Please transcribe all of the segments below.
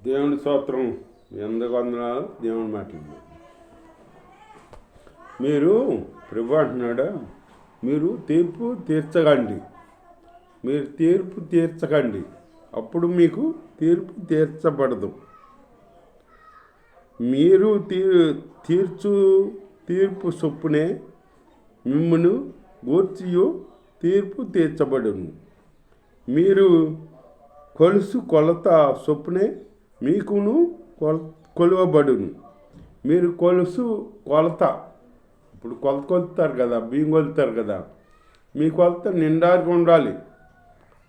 దేవుని స్తోత్రం. ఎందుకు వందనాలు. దేవుని మాటలు మీరు ప్రభు అంటున్నాడా, మీరు తీర్పు తీర్చకండి, మీరు తీర్పు తీర్చకండి, అప్పుడు మీకు తీర్పు తీర్చబడదు. మీరు తీర్పు చొప్పునే మిమ్మును గూర్చియు తీర్పు తీర్చబడును. మీరు కొలత చొప్పునే మీకును కొలవబడును. మీరు కొలత, ఇప్పుడు కొలుతారు కదా, బియ్యం కొలుతారు కదా, మీ కొలత నిండాగా ఉండాలి.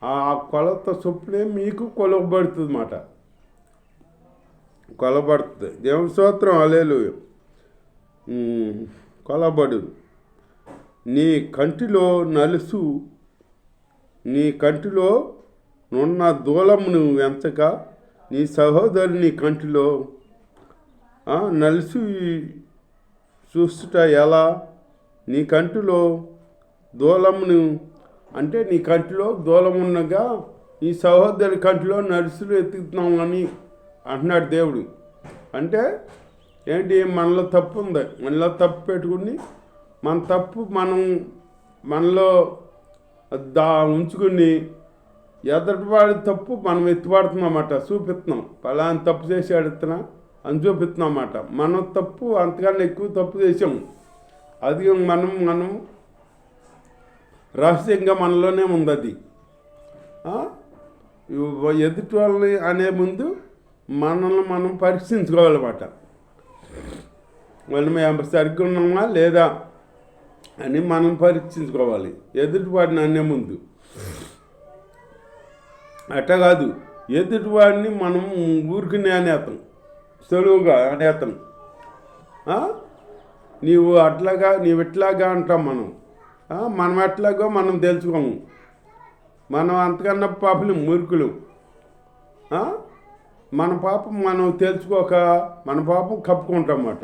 ఆ కొలత చొప్పునే మీకు కొలవబడుతుంది అన్నమాట. కొలబడుతుంది. దేవుని స్తోత్రం. హల్లెలూయా. కొలబడును. నీ కంటిలో నలుసు, నీ కంటిలో నున్న దూలమును ఎంచక నీ సహోదరుని కంటిలో నలుసు చూస్తుట ఎలా? నీ కంటిలో దూలమును అంటే నీ కంటిలో దూలమున్నగా నీ సహోదరి కంటిలో నలుసులు ఎత్తుకుతున్నాం అని అంటున్నాడు దేవుడు. అంటే ఏంటి? మనలో తప్పు ఉంది. మనలో తప్పు పెట్టుకుని మన తప్పు మనలో ఉంచుకుని ఎదుటివాడి తప్పు మనం ఎత్తుపడుతున్నామన్నమాట, చూపిస్తున్నాం. పలానా తప్పు చేసి అడుగుతున్నా అని చూపిస్తున్నాం అన్నమాట. మనం తప్పు అంతకన్నా ఎక్కువ తప్పు చేసాము. అది మనం రహస్యంగా మనలోనే ఉంది. అది ఎదుటి వాళ్ళని అనే ముందు మనల్ని మనం పరీక్షించుకోవాలన్నమాట. మనం సరిగ్గా ఉన్నామా లేదా అని మనం పరీక్షించుకోవాలి ఎదుటివాడిని అనే ముందు. అట్లా కాదు, ఎదుటివాడిని మనం ఊరికి అనేతం, సులువుగా అనేతం. నీవు అట్లాగా, నీవు ఇట్లాగా అంటాం మనం. మనం ఎట్లాగో మనం తెలుసుకోము. మనం అంతకన్నా పాపలు, మూర్ఖులు. మన పాపం మనం తెలుసుకోక మన పాపం కప్పుకుంటాం అన్నమాట.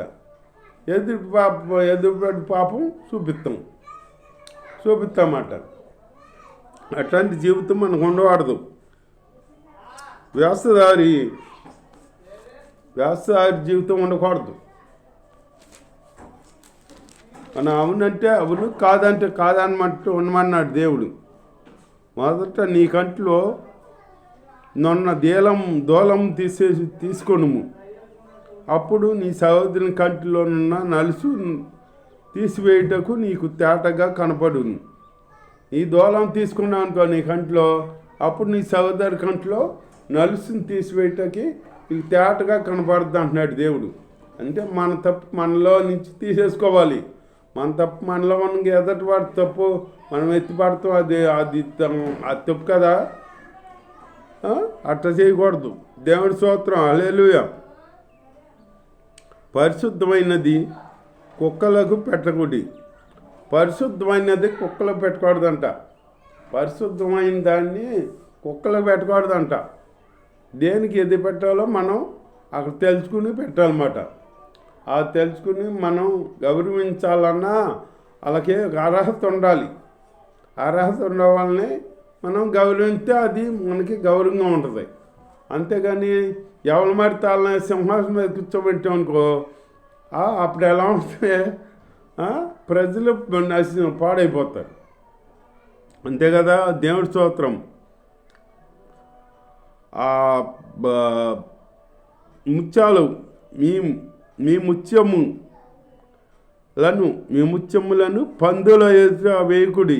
ఎదుటి పాపం చూపిస్తామన్నమాట. అట్లాంటి జీవితం మనకు ఉండకూడదు. వ్యవస్థదారి జీవితం ఉండకూడదు. మనం అవునంటే అవును, కాదంటే కాదన్నట్టు ఉండమన్నాడు దేవుడు. మొదట నీ కంటిలో నొన్న దూలం తీసుకొనుము, అప్పుడు నీ సహోదరుని కంటిలోనున్న నలుసు తీసివేయుటకు నీకు తేటగా కనపడును. ఈ దూలం తీసుకున్నావు అనుకో నీ కంటిలో, అప్పుడు నీ సహోదరి కంటిలో నలుసుని తీసివేయటకి నీకు తేటగా కనపడుద్ది అంటున్నాడు దేవుడు. అంటే మన తప్పు మనలో నుంచి తీసేసుకోవాలి. మన తప్పు మనలో మనకి ఎదటివాడి తప్పు మనం ఎత్తిపడతాం. అది తప్పు కదా, అట్లా చేయకూడదు. దేవుడి స్తోత్రం. హల్లెలూయా. పరిశుద్ధమైనది కుక్కలకు పెట్టకూడదు. పరిశుద్ధమైనది కుక్కలకు పెట్టకూడదంట. పరిశుద్ధమైన దాన్ని కుక్కలకు పెట్టకూడదంట. దేనికి ఏది పెట్టాలో మనం అక్కడ తెలుసుకుని పెట్టాలన్నమాట. ఆ తెలుసుకుని మనం గౌరవించాలన్నా అలాగే అర్హత ఉండాలి. అర్హత ఉండవాలని మనం గౌరవిస్తే అది మనకి గౌరవంగా ఉంటుంది. అంతేగాని ఎవరి మరి తాళ సింహాసనం మీద కూర్చోబెట్టామనుకో, అప్పుడు ఎలా ఉంటే ప్రజలు పాడైపోతారు. అంతే కదా. దేవుడి స్తోత్రం. ముత్యాలు మీ ముత్యములను పందుల ఎదుట వేయకుడి.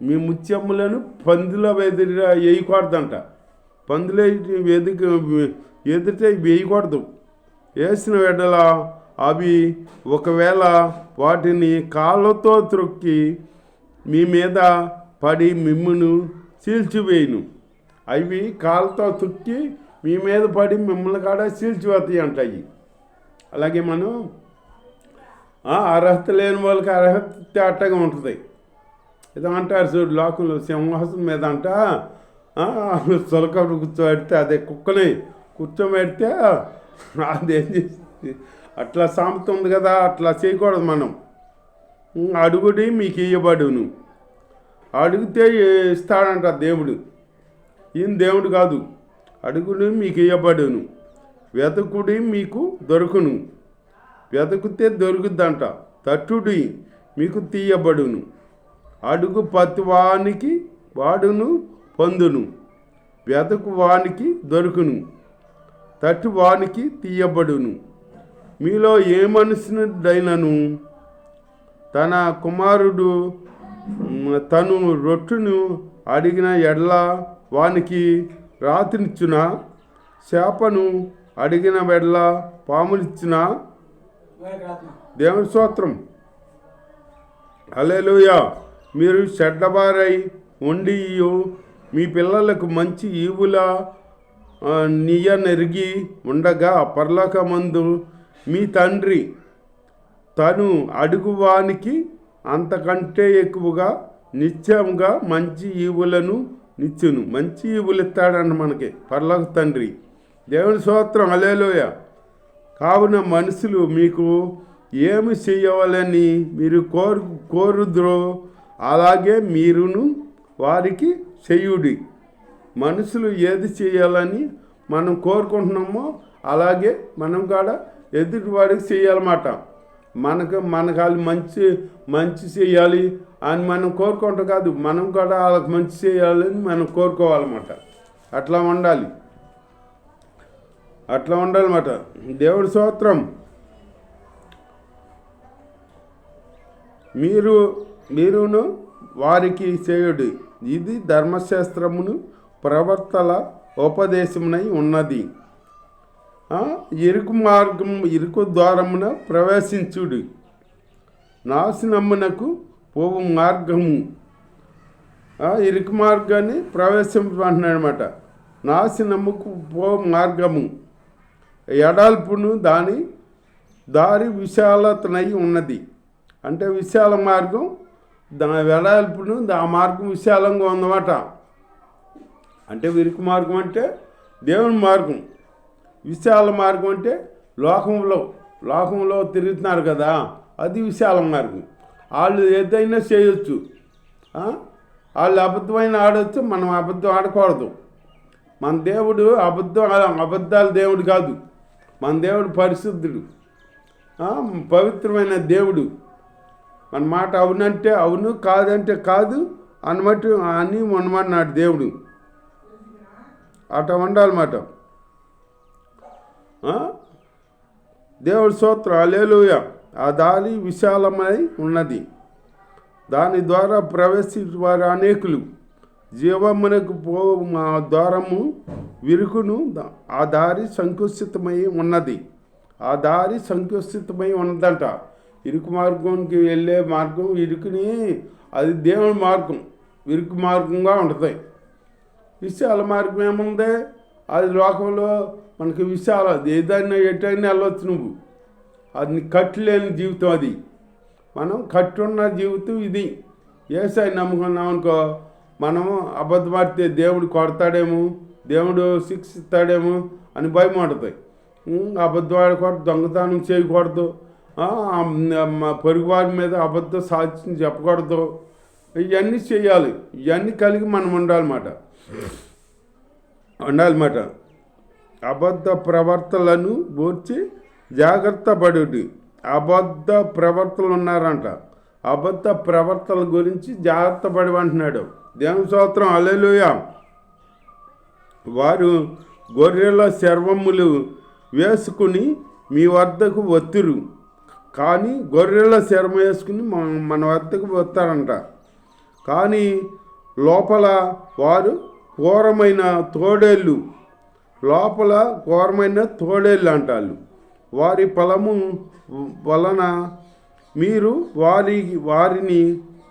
మీ ముత్యములను పందుల ఎదుట వేయకూడదంట. పందుల ఎదుట వేయకూడదు. వేసిన వెడల అవి ఒకవేళ వాటిని కాళ్ళతో త్రొక్కి మీ మీద పడి మిమ్మును చీల్చివేయును. అవి కాళ్ళతో తొక్కి మీ మీద పడి మిమ్మల్ని కాడ చీల్చివేతాయి అంటాయి. అలాగే మనం అర్హత లేని వాళ్ళకి అర్హత అట్టగా ఉంటుంది. ఏదో అంటారు చూడు, లోకంలో సింహాసనం మీద అంట సొలకప్పుడు కూర్చోబెడితే అదే కుక్కని కూర్చోబెడితే అదేం చేస్తుంది, అట్లా సామెత ఉంది కదా, అట్లా చేయకూడదు మనం. అడుగుడి మీకు ఇయ్యబడును. అడిగితే ఇస్తాడంట దేవుడు. ఈయన దేవుడు కాదు, అడుగుడి మీకు ఇవ్వబడును, వెతకుడి మీకు దొరుకును. వెతికితే దొరుకుద్దంట. తట్టుడి మీకు తీయబడును. అడుగు ప్రతివానికి వాడును పొందును. వెతకు వానికి దొరుకును, తట్టు వానికి తీయబడును. మీలో ఏ మనుషుడైనను తన కుమారుడు తను రొట్టెను అడిగిన ఎడ్ల వానికి రాతినిచ్చునా? చేపను అడిగిన ఎడ్ల పామునిచ్చునా? దేవుని స్తోత్రం. హల్లెలూయా. మీరు చెడ్డవారై ఉండి మీ పిల్లలకు మంచి ఈవుల నెరిగి ఉండగా పరలోకమందు మీ తండ్రి తను అడుగువానికి అంతకంటే ఎక్కువగా నిత్యంగా మంచి ఈవులను నిచ్చును. మంచి ఈవులు ఇస్తాడంట మనకి పరలోక తండ్రి. దేవుని స్తోత్రం. హల్లెలూయా. కావున మనుషులు మీకు ఏమి చేయవాలని మీరు కోరుదురో అలాగే మీరును వారికి చేయుడి. మనుషులు ఏది చేయాలని మనం కోరుకుంటున్నామో అలాగే మనం కూడా ఎదుటి వాడికి చేయాలన్నమాట. మనకు వాళ్ళు మంచి చేయాలి అని మనం కోరుకుంటాం కాదు, మనం కూడా వాళ్ళకి మంచి చేయాలని మనం కోరుకోవాలన్నమాట. అట్లా ఉండాలన్నమాట. దేవుడి స్తోత్రం. మీరును వారికి చేయుడి. ఇది ధర్మశాస్త్రమును ప్రవర్తల ఉపదేశమునై ఉన్నది. ఇరుకు ద్వారమున ప్రవేశించుడి. నాశనమునకు పోవు మార్గము. ఇరుకు మార్గాన్ని ప్రవేశింపంటున్నాడు అనమాట. నాశనముకు పోవు మార్గము ఎడాల్పును దారి విశాలతనై ఉన్నది. అంటే విశాల మార్గం వెడల్పును ఆ మార్గం విశాలంగా ఉందన్నమాట. అంటే ఇరుకు మార్గం అంటే దేవుని మార్గం, విశాల మార్గం అంటే లోకంలో తిరుగుతున్నారు కదా, అది విశాల మార్గం. వాళ్ళు ఏదైనా చేయొచ్చు, వాళ్ళు అబద్ధమైన ఆడవచ్చు, మనం అబద్ధం ఆడకూడదు. మన దేవుడు అబద్ధాల దేవుడు కాదు. మన దేవుడు పరిశుద్ధుడు, పవిత్రమైన దేవుడు. మన మాట అవునంటే అవును, కాదంటే కాదు అన్నమాట అని ఉండమన్నాడు దేవుడు. అట్లా ఉండాలన్నమాట. దేవుడి స్తోత్రం. హల్లెలూయా. ఆ దారి విశాలమై ఉన్నది, దాని ద్వారా ప్రవేశించే వారు అనేకులు. జీవమునకు ద్వారము విరుకును, ఆ దారి సంకుచితమై ఉన్నది. ఆ దారి సంకుచితమై ఉన్నదంట. ఇరుకు మార్గంకి వెళ్ళే మార్గం ఇరుకుని, అది దేవుని మార్గం, ఇరుకు మార్గంగా ఉంటుంది. విశాల మార్గం ఏముంది? అది లోకంలో మనకి విశాల, ఏదైనా ఎటైనా వెళ్ళొచ్చు నువ్వు. అది కట్టులేని జీవితం. అది మనం కట్టున్న జీవితం ఇది. యేసయ్య నమ్ముకున్నాం అనుకో, మనము అబద్ధమాడితే దేవుడు కొడతాడేమో, దేవుడు శిక్షిస్తాడేమో అని భయం ఉంటుంది. అబద్ధం ఆడకూడదు, దొంగతనం చేయకూడదు, పొరుగువారి మీద అబద్ధ సాక్ష్యం చెప్పకూడదు. ఇవన్నీ చేయాలి. ఇవన్నీ కలిగి మనం ఉండాలన్నమాట. అబద్ధ ప్రవర్తనలను గూర్చి జాగ్రత్త పడుడి. అబద్ధ ప్రవర్తనలు ఉన్నారంట. అబద్ధ ప్రవర్తనల గురించి జాగ్రత్త పడమంటున్నాడు. దేవుని స్తోత్రం. హల్లెలూయా. వారు గొర్రెల చర్మములు వేసుకుని మీ వద్దకు వత్తురు, కానీ గొర్రెల చర్మం వేసుకుని మన వద్దకు వస్తారంట. కానీ లోపల వారు ఘోరమైన తోడేళ్ళు, అంటారు. వారి ఫలము వలన మీరు వారిని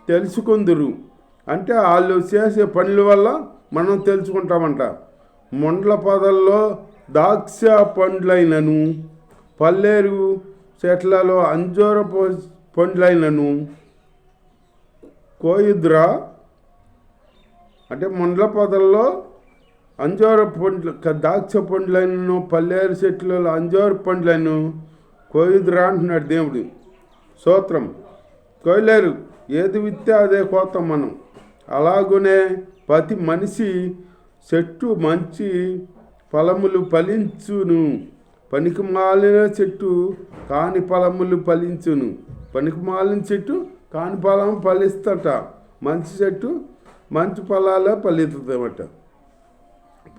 తెలుసుకుందురు. అంటే వాళ్ళు చేసే పనుల వల్ల మనం తెలుసుకుంటామంట. మొండ్ల పొదల్లో ద్రాక్ష పండ్లైనను, పల్లేరు చెట్లలో అంజూర పండ్లైనను కోయుద్రా. అంటే మొండ్ల పొదల్లో అంజూర పండ్లు, ద్రాక్ష పండ్లను, పల్లేరు చెట్లలో అంజూర పండ్లను కోయుద్రా అంటున్నాడు దేవుడు. స్తోత్రం. కోయలేరు, ఏది విత్తే అదే కోతాం మనం. అలాగునే ప్రతి మనిషి చెట్టు మంచి ఫలములు ఫలించును. పనికిమాలిన చెట్టు కాని ఫలములు ఫలించును. పనికిమాలిన చెట్టు కాని ఫలం ఫలిస్తట. మంచి చెట్టు మంచి ఫలాలే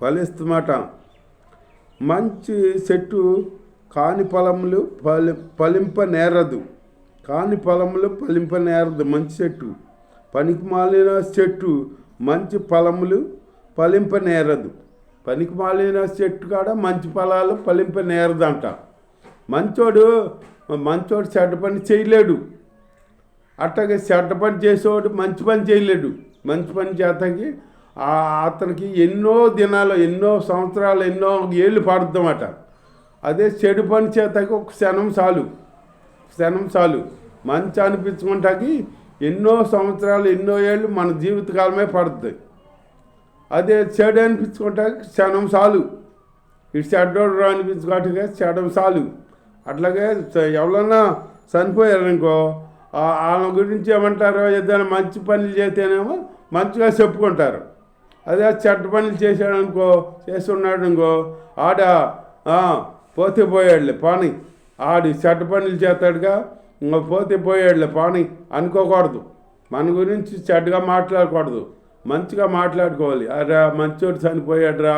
ఫలిస్తమాట. మంచి చెట్టు కాని ఫలములు ఫలింపనేరదు. కాని ఫలములు ఫలింపనేరదు మంచి చెట్టు. పనికిమాలిన చెట్టు మంచి ఫలములు ఫలింపనేరదు. పనికిమాలిన చెట్టు కాడ మంచి ఫలాలు ఫలింపనేరదంట. మంచోడు చెడ్డ పని చేయలేడు. అట్లాగే చెడ్డ పని చేసేవాడు మంచి పని చేయలేడు. మంచి పని చేతకి అతనికి ఎన్నో దినాలు, ఎన్నో సంవత్సరాలు, ఎన్నో ఏళ్ళు పడుతుందన్నమాట. అదే చెడు పని చేతకి ఒక క్షణం చాలు. మంచి అనిపించుకుంటాకి ఎన్నో సంవత్సరాలు, ఎన్నో ఏళ్ళు మన జీవితకాలమే పడుతుంది. అదే చెడు అనిపించుకుంటాకి క్షణం చాలు. ఇటు చెడ్డోడు అనిపించుకోవటానికి క్షణం చాలు. అట్లాగే ఎవరన్నా చనిపోయారనుకో, వాళ్ళ గురించి ఏమంటారో, ఏదైనా మంచి పనులు చేస్తేనేమో మంచిగా చెప్పుకుంటారు. అదే చెడ్డ పనులు చేస్తున్నాడు అనుకో, ఆడ పోతే పోయాడులే పాని, ఆడి చెడ్డ పనులు చేస్తాడుగా, పోతే పోయాడులే పాని అనుకోకూడదు. మన గురించి చెడ్డగా మాట్లాడకూడదు, మంచిగా మాట్లాడుకోవాలి. అరా మంచోడు చనిపోయాడురా,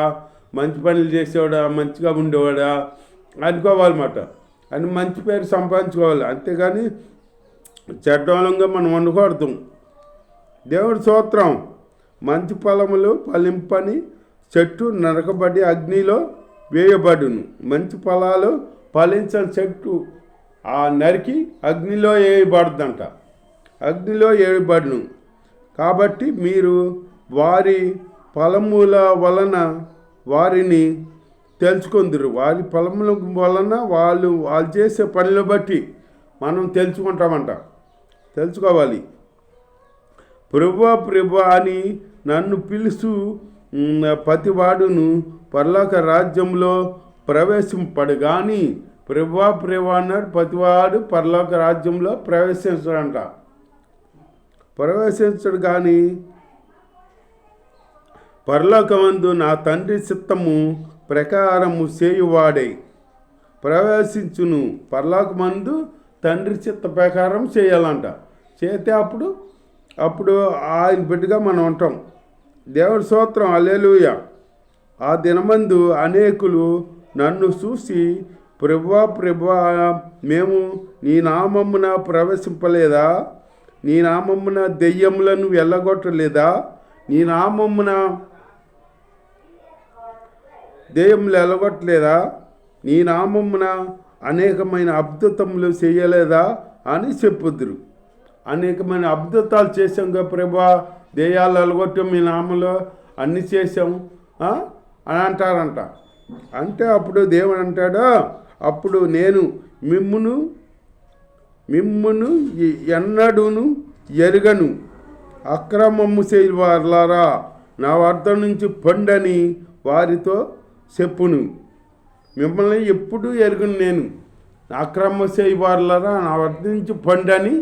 మంచి పనులు చేసేవాడా, మంచిగా ఉండేవాడా అనుకోవాలన్నమాట. అని మంచి పేరు సంపాదించుకోవాలి. అంతేగాని చెడ్డోళంగా మనం వండకూడదు. దేవుడి స్తోత్రం. మంచి ఫలములు ఫలింపని చెట్టు నరకబడి అగ్నిలో వేయబడును. మంచి ఫలాలు ఫలించని చెట్టు నరికి అగ్నిలో వేయబడుతుందంట. అగ్నిలో వేయబడును. కాబట్టి మీరు వారి ఫలముల వలన వారిని తెలుసుకుందరు. వారి ఫలముల వలన వాళ్ళు చేసే పనులు బట్టి మనం తెలుసుకోవాలి. ప్రభు అని నన్ను పిలుచు ప్రతివాడును పరలోక రాజ్యంలో ప్రవేశింపడు. కానీ ప్రభు అన్నాడు, ప్రతివాడు పరలోక రాజ్యంలో ప్రవేశించడు కానీ పరలోకమందు నా తండ్రి చిత్తము ప్రకారము చేయువాడే ప్రవేశించును. పరలోకమందు తండ్రి చిత్త ప్రకారం చేయాలంట. చేస్తే అప్పుడు ఆయన బిడ్డగా మనం ఉంటాం. దేవుడి స్తోత్రం. హల్లెలూయా. ఆ దినమందు అనేకులు నన్ను చూసి ప్రభువా మేము నీ నామమున ప్రవేశింపలేదా? నీ నామమున దెయ్యములను వెళ్ళగొట్టలేదా? నీ నామమున దెయ్యములు వెళ్ళగొట్టలేదా? నీ నామమున అనేకమైన అద్భుతములు చేయలేదా అని చెప్పుదురు. అనేకమైన అద్భుతాలు చేసాంగా ప్రభా, దెయ్యాలు వెళ్ళగొట్టాం మీ నామంలో, అన్నీ చేసాం అని అంటారంట. అంటే అప్పుడు దేవుడు అంటాడు, అప్పుడు నేను మిమ్మును ఎన్నడూను ఎరుగను, అక్రమము చేయవారులారా నా వద్ద నుంచి పొండని వారితో చెప్పును. మిమ్మల్ని ఎప్పుడూ ఎరుగను నేను, అక్రమ చేయవారులారా నా వద్ద నుంచి పొండని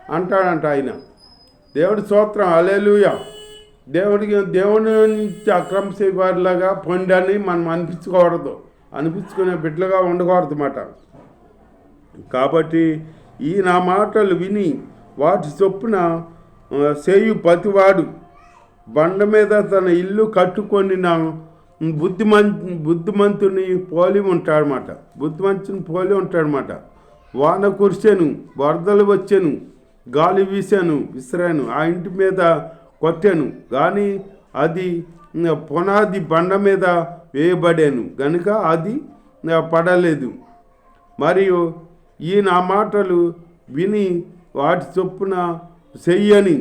అంటాడంట ఆయన. దేవుడి స్తోత్రం. హల్లెలూయా. దేవుని నుంచి అక్రమ చేయవారిలాగా పొండని మనం అనిపించుకునే బిడ్డలుగా ఉండకూడదు అన్నమాట. కాబట్టి ఈ నా మాటలు విని వాటి చొప్పున చేయు ప్రతివాడు బండ మీద తన ఇల్లు కట్టుకొని నా బుద్ధిమంతుని పోలి ఉంటాడనమాట. వాన కురిసెను, వరదలు వచ్చాను, గాలి వీసాను, విసిరాను, ఆ ఇంటి మీద కొట్టాను, కానీ అది పునాది బండ మీద వేయబడాను గనుక అది పడలేదు. మరియు ఈ నా మాటలు విని వాటి చొప్పున చెయ్యని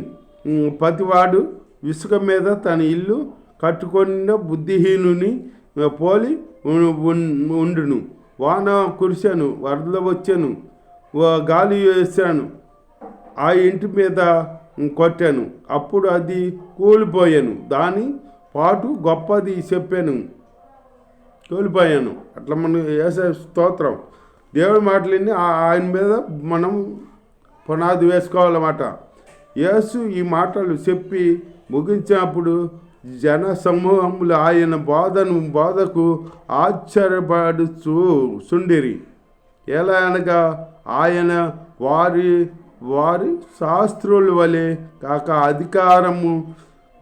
ప్రతివాడు ఇసుక మీద తన ఇల్లు కట్టుకొని బుద్ధిహీనుని పోలి ఉండును. వాన కురిశాను, వరదలు వచ్చాను, గాలి వేసాను, ఆ ఇంటి మీద కొట్టాను, అప్పుడు అది కూలిపోయాను, దాని పాటు గొప్పది చెప్పాను, కూలిపోయాను. అట్లా మనం వేసే స్తోత్రం. దేవుడి మాటలన్నీ ఆయన మీద మనం పునాది వేసుకోవాలన్నమాట. యేసు ఈ మాటలు చెప్పి ముగించినప్పుడు జన సమూహములు ఆయన బోధకు ఆశ్చర్యపడుచు సుండిరి. ఎలా అనగా ఆయన వారి శాస్త్రుల వలె కాక అధికారము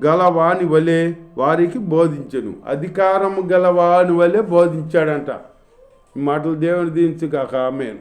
గలవాని వలె వారికి బోధించను. అధికారము గలవాని వలె బోధించాడంట. ఈ మాటలు దేవుని దీవించు కాక ఆమేన్.